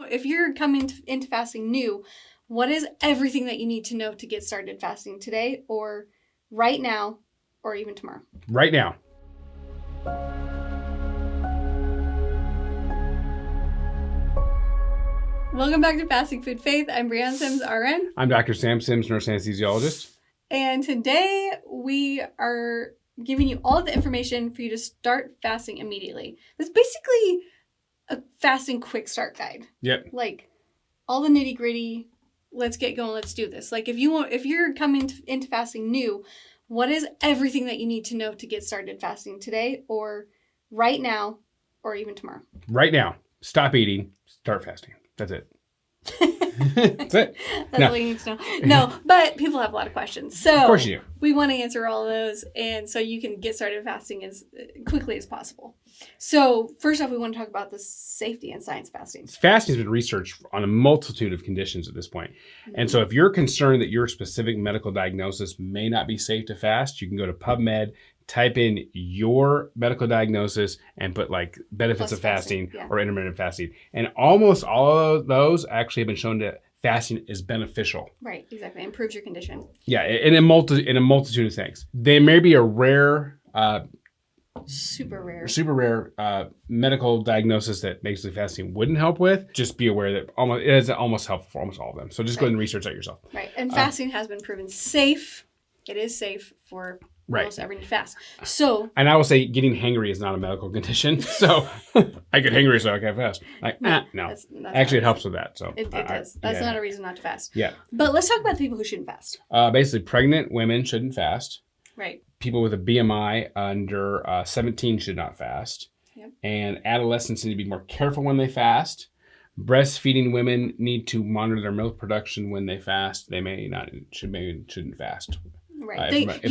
if you're coming into fasting new, what is everything that you need to know to get started fasting today or right now or even tomorrow? Right now. Welcome back to Fasting Food Faith. I'm Brianne Sims, RN. I'm Dr. Sam Sims, nurse anesthesiologist. And today we are giving you all of the information for you to start fasting immediately. It's basically a fasting quick start guide. Yep. Like all the nitty gritty. Let's get going. Let's do this. Like if you're coming into fasting new, what is everything that you need to know to get started fasting today or right now or even tomorrow? Right now. Stop eating. Start fasting. That's it. That's it. That's all you need to know. No, but people have a lot of questions. So of course you do. We want to answer all of those, and so you can get started fasting as quickly as possible. So first off, we want to talk about the safety and science of fasting. Fasting has been researched on a multitude of conditions at this point. And so if you're concerned that your specific medical diagnosis may not be safe to fast, you can go to PubMed, type in your medical diagnosis and put like benefits of fasting or intermittent fasting. And almost all of those actually have been shown that fasting is beneficial. Right, exactly. Improves your condition. Yeah, in a multitude of things. There may be a rare, super rare medical diagnosis that basically fasting wouldn't help with. Just be aware that it is almost helpful for almost all of them. So just go ahead and research that yourself. Right, and fasting has been proven safe. It is safe for almost every fast. So, and I will say getting hangry is not a medical condition. So I get hangry, so I can't fast. Like, no. That's actually, it helps with that. So it does. That's not a reason not to fast. Yeah. But let's talk about the people who shouldn't fast. Basically, pregnant women shouldn't fast. Right. People with a BMI under 17 should not fast. Yep. And adolescents need to be more careful when they fast. Breastfeeding women need to monitor their milk production when they fast. They shouldn't fast. Right.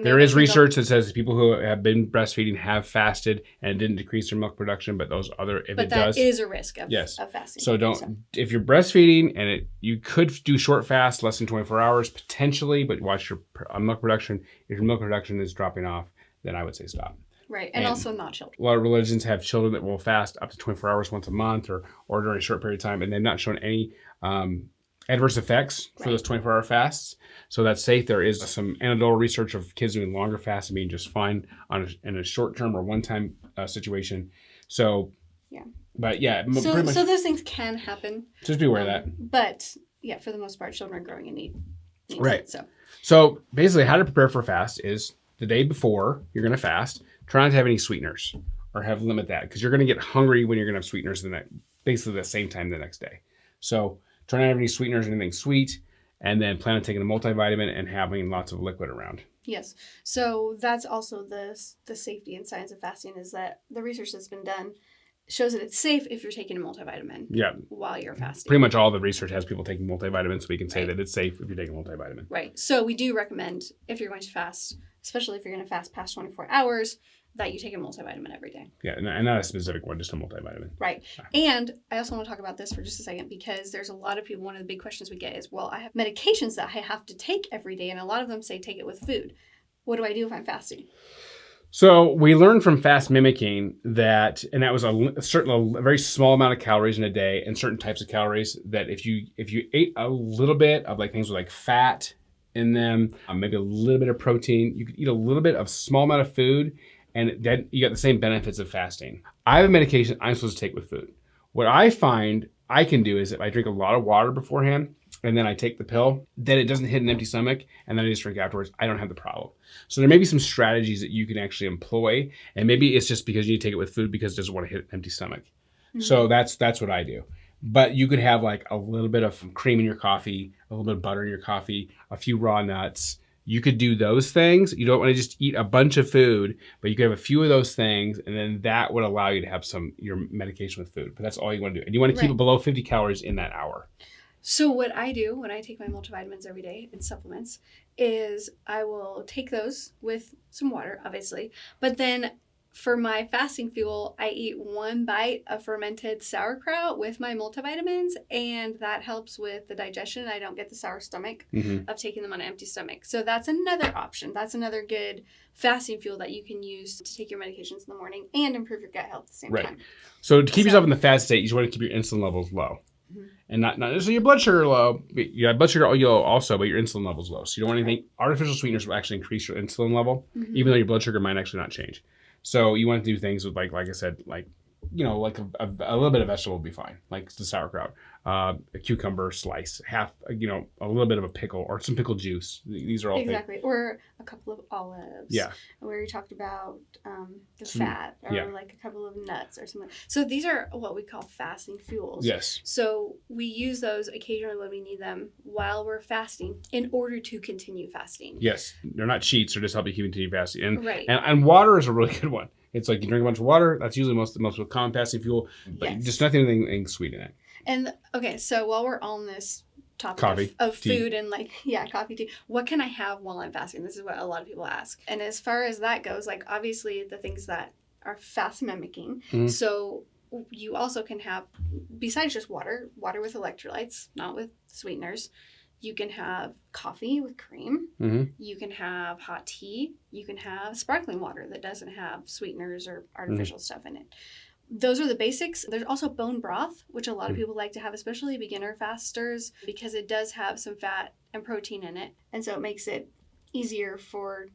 There is research that says people who have been breastfeeding have fasted and it didn't decrease their milk production, but that is a risk of fasting. So if you're breastfeeding and you could do short fast, less than 24 hours potentially, but watch your milk production. If your milk production is dropping off, then I would say stop. Right, and also not children. A lot of religions have children that will fast up to 24 hours once a month or during a short period of time, and they've not shown any adverse effects for those 24-hour fasts. So that's safe. There is some anecdotal research of kids doing longer fasts and being just fine in a short-term or one-time situation. So, but pretty much. So those things can happen. Just be aware of that. But yeah, for the most part, children are growing in need. Right. So basically, how to prepare for a fast is the day before you're going to fast, try not to have any sweeteners or limit that because you're going to get hungry when you're going to have sweeteners basically the same time the next day. So try not to have any sweeteners or anything sweet, and then plan on taking a multivitamin and having lots of liquid around. Yes. So that's also the safety and science of fasting is that the research that's been done shows that it's safe if you're taking a multivitamin while you're fasting. Pretty much all the research has people taking multivitamins, so we can say that it's safe if you're taking a multivitamin. Right. So we do recommend if you're going to fast, especially if you're going to fast past 24 hours, that you take a multivitamin every day. Yeah, and not a specific one, just a multivitamin. Right. And I also want to talk about this for just a second because there's a lot of people, one of the big questions we get is, well, I have medications that I have to take every day, and a lot of them say take it with food. What do I do if I'm fasting? So we learned from fast mimicking that was a very small amount of calories in a day and certain types of calories that if you ate a little bit of like things with like fat in them, maybe a little bit of protein, you could eat a little bit of small amount of food, and then you got the same benefits of fasting. I have a medication I'm supposed to take with food. What I find I can do is if I drink a lot of water beforehand and then I take the pill, then it doesn't hit an empty stomach, and then I just drink afterwards. I don't have the problem. So there may be some strategies that you can actually employ, and maybe it's just because you need to take it with food because it doesn't want to hit an empty stomach. Mm-hmm. So that's what I do. But you could have like a little bit of cream in your coffee, a little bit of butter in your coffee, a few raw nuts. You could do those things. You don't want to just eat a bunch of food, but you could have a few of those things, and then that would allow you to have your medication with food. But that's all you want to do. And you want to keep it below 50 calories in that hour. So what I do when I take my multivitamins every day and supplements is I will take those with some water, obviously, but then for my fasting fuel, I eat 1 bite of fermented sauerkraut with my multivitamins, and that helps with the digestion. I don't get the sour stomach of taking them on an empty stomach. So that's another option. That's another good fasting fuel that you can use to take your medications in the morning and improve your gut health at the same time. So to keep yourself in the fast state, you just want to keep your insulin levels low. And not necessarily your blood sugar low. You have blood sugar low also, but your insulin levels low. So you don't want anything. Artificial sweeteners will actually increase your insulin level, even though your blood sugar might actually not change. So you want to do things with like I said, like like a little bit of vegetable would be fine, like the sauerkraut, a cucumber slice, half a little bit of a pickle or some pickle juice. These are all exactly, or a couple of olives. Yeah, where you talked about the fat, or like a couple of nuts or something. So these are what we call fasting fuels. Yes. So we use those occasionally when we need them while we're fasting in order to continue fasting. Yes, they're not cheats; they're just help you continue fasting. And right. And water is a really good one. It's like you drink a bunch of water. That's usually the most common fasting fuel, but just anything sweet in it. And okay, so while we're on this topic coffee, of food and coffee, tea, what can I have while I'm fasting? This is what a lot of people ask. And as far as that goes, like obviously the things that are fast mimicking. So you also can have, besides just water with electrolytes, not with sweeteners. You can have coffee with cream. You can have hot tea. You can have sparkling water that doesn't have sweeteners or artificial stuff in it. Those are the basics. There's also bone broth, which a lot of people like to have, especially beginner fasters, because it does have some fat and protein in it. And so it makes it easier for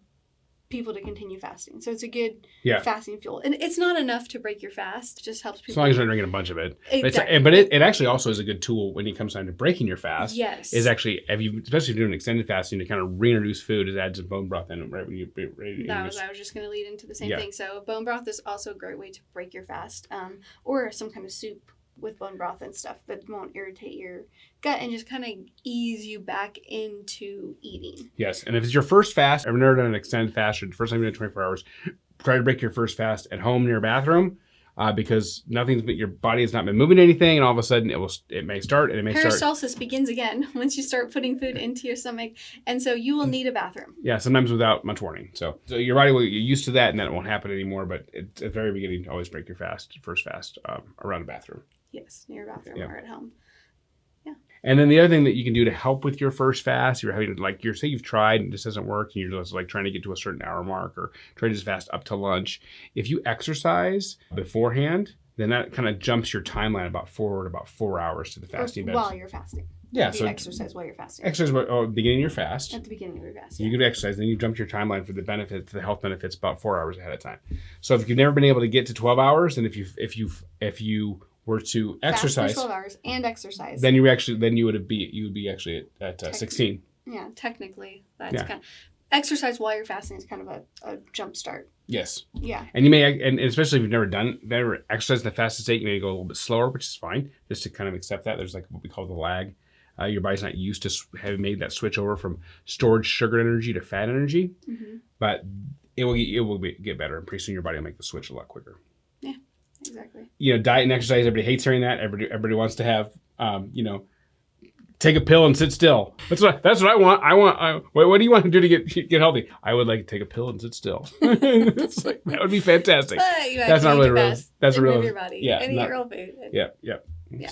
people to continue fasting. So it's a good fasting fuel. And it's not enough to break your fast. It just helps people. As long as you're not drinking a bunch of it. Exactly. But it actually also is a good tool when it comes time to breaking your fast. Yes. Is actually, especially if you're doing extended fasting, to kind of reintroduce food, is add some bone broth in right when you I was just going to lead into the same thing. So bone broth is also a great way to break your fast, or some kind of soup with bone broth and stuff that won't irritate your gut and just kind of ease you back into eating. Yes, and if it's your first fast, I've never done an extended fast, or the first time you did 24 hours, try to break your first fast at home near a bathroom, because your body has not been moving anything, and all of a sudden it may start, and it may Peristalsis begins again once you start putting food into your stomach, and so you will need a bathroom. Yeah, sometimes without much warning. So your body will get used to that, and then it won't happen anymore. But it's at the very beginning to always break your first fast, around a bathroom. Yes, near a bathroom or at home. Yeah. And then the other thing that you can do to help with your first fast, you're having say you've tried and this doesn't work, and you're just like trying to get to a certain hour mark or try to just fast up to lunch. If you exercise beforehand, then that kind of jumps your timeline forward about 4 hours to the fasting bed. While you're fasting. Yeah, so exercise while you're fasting. Exercise beginning of your fast. At the beginning of your fast. You could exercise, then you jump your timeline for the health benefits about 4 hours ahead of time. So if you've never been able to get to 12 hours, then if you were to exercise for 12 hours and exercise, then you would be actually at 16. Yeah, technically that's kind of, exercise while you're fasting is kind of a jump start. Yes. Yeah. And you may, and especially if you've never exercised in the fastest state, you may go a little bit slower, which is fine, just to kind of accept that. There's like what we call the lag. Your body's not used to having made that switch over from stored sugar energy to fat energy, but it will get better, and pretty soon your body will make the switch a lot quicker. Yeah. Exactly. Diet and exercise, everybody hates hearing that. Everybody wants to have, take a pill and sit still. That's what I want. What do you want to do to get healthy? I would like to take a pill and sit still. It's like, that would be fantastic. That's not really real. That's a real. Move your body. Yeah. And eat real food. Yeah.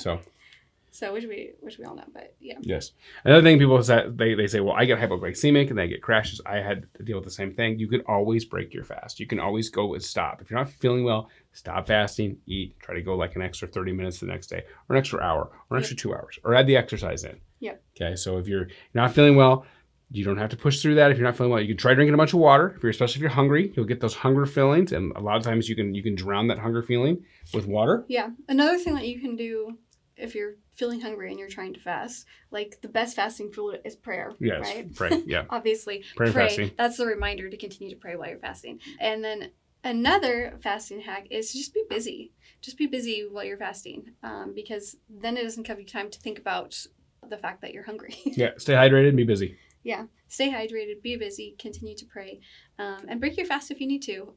So which we all know, but yeah. Yes. Another thing people say, they say, well, I get hypoglycemic and I get crashes. I had to deal with the same thing. You can always break your fast. You can always go and stop. If you're not feeling well, stop fasting, eat, try to go like an extra 30 minutes the next day, or an extra hour, or an extra 2 hours, or add the exercise in. Yep. Okay. So if you're not feeling well, you don't have to push through that. If you're not feeling well, you can try drinking a bunch of water. Especially if you're hungry, you'll get those hunger feelings, and a lot of times you can drown that hunger feeling with water. Yeah. Another thing that you can do if you're feeling hungry and you're trying to fast, like the best fasting fuel is prayer. Yes, right? Pray. Yeah. Obviously, pray. Fasting. That's the reminder to continue to pray while you're fasting. And then another fasting hack is just be busy. Just be busy while you're fasting, because then it doesn't give you time to think about the fact that you're hungry. Yeah. Stay hydrated and be busy. Yeah. Stay hydrated, be busy, continue to pray, and break your fast if you need to.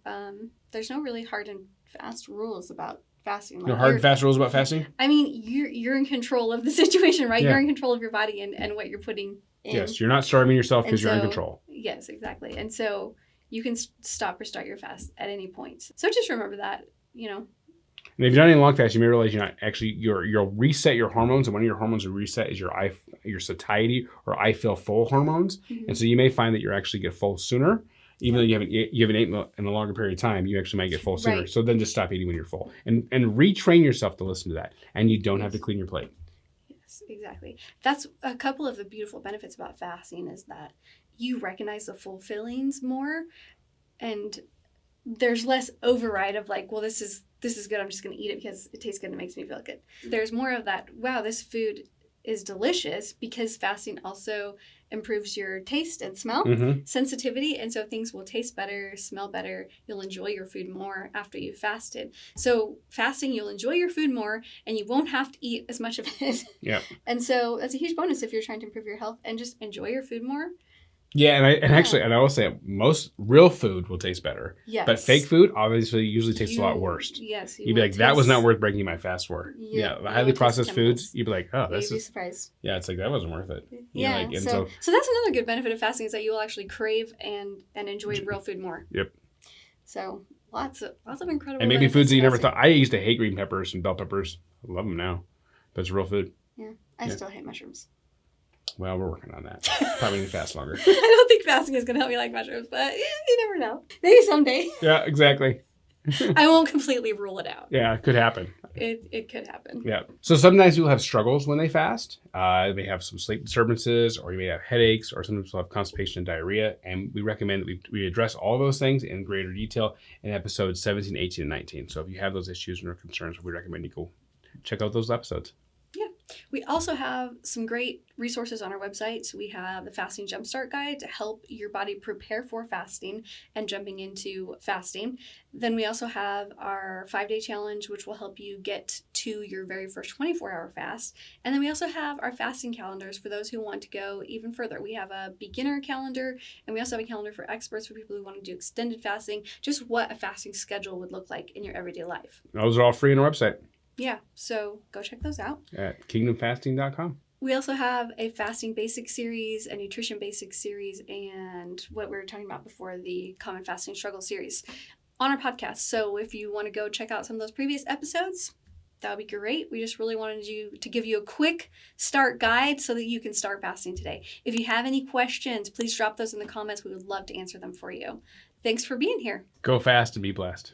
There's no really hard and fast rules about fasting. No hard and fast rules about fasting? I mean, you're in control of the situation, right? Yeah. You're in control of your body and what you're putting in. Yes, you're not starving yourself because you're in control. Yes, exactly. And so you can stop or start your fast at any point. So just remember that, And if you're not in long fast, you may realize you're not actually you'll reset your hormones, and one of your hormones to reset is your satiety or I feel full hormones. Mm-hmm. And so you may find that you actually get full sooner, even though you haven't eaten in a longer period of time. You actually might get full sooner. Right. So then just stop eating when you're full, and retrain yourself to listen to that. And you don't have to clean your plate. Yes, exactly. That's a couple of the beautiful benefits about fasting is that you recognize the full fillings more, and there's less override of like, well, this is good. I'm just going to eat it because it tastes good and it makes me feel good. There's more of that, wow, this food is delicious, because fasting also improves your taste and smell sensitivity. And so things will taste better, smell better. You'll enjoy your food more after you've fasted. So fasting, you'll enjoy your food more and you won't have to eat as much of it. Yeah. And so that's a huge bonus if you're trying to improve your health and just enjoy your food more. Yeah, actually, I will say most real food will taste better. Yes. But fake food obviously usually tastes a lot worse. Yes. You'd be like, that was not worth breaking my fast for. Yeah, the highly processed foods, you'd be like, oh, this is. You'd be surprised. Yeah, it's like, that wasn't worth it. Yeah. So that's another good benefit of fasting is that you will actually crave and enjoy real food more. Yep. So lots of incredible. And maybe foods that you never thought. I used to hate green peppers and bell peppers. I love them now, but it's real food. Yeah, I still hate mushrooms. Well, we're working on that. Probably need to fast longer. I don't think fasting is going to help me like mushrooms, but you never know. Maybe someday. Yeah, exactly. I won't completely rule it out. Yeah, it could happen. It could happen. Yeah. So sometimes people have struggles when they fast. They may have some sleep disturbances, or you may have headaches, or sometimes they'll have constipation and diarrhea. And we recommend that we address all those things in greater detail in episodes 17, 18, and 19. So if you have those issues and or concerns, we recommend you go check out those episodes. Yeah. We also have some great resources on our website. So we have the Fasting Jumpstart Guide to help your body prepare for fasting and jumping into fasting. Then we also have our 5-day challenge, which will help you get to your very first 24-hour fast. And then we also have our fasting calendars for those who want to go even further. We have a beginner calendar, and we also have a calendar for experts for people who want to do extended fasting, just what a fasting schedule would look like in your everyday life. Those are all free on our website. Yeah, so go check those out. At kingdomfasting.com. We also have a fasting basics series, a nutrition basics series, and what we were talking about before, the common fasting struggle series on our podcast. So if you want to go check out some of those previous episodes, that would be great. We just really wanted to give you a quick start guide so that you can start fasting today. If you have any questions, please drop those in the comments. We would love to answer them for you. Thanks for being here. Go fast and be blessed.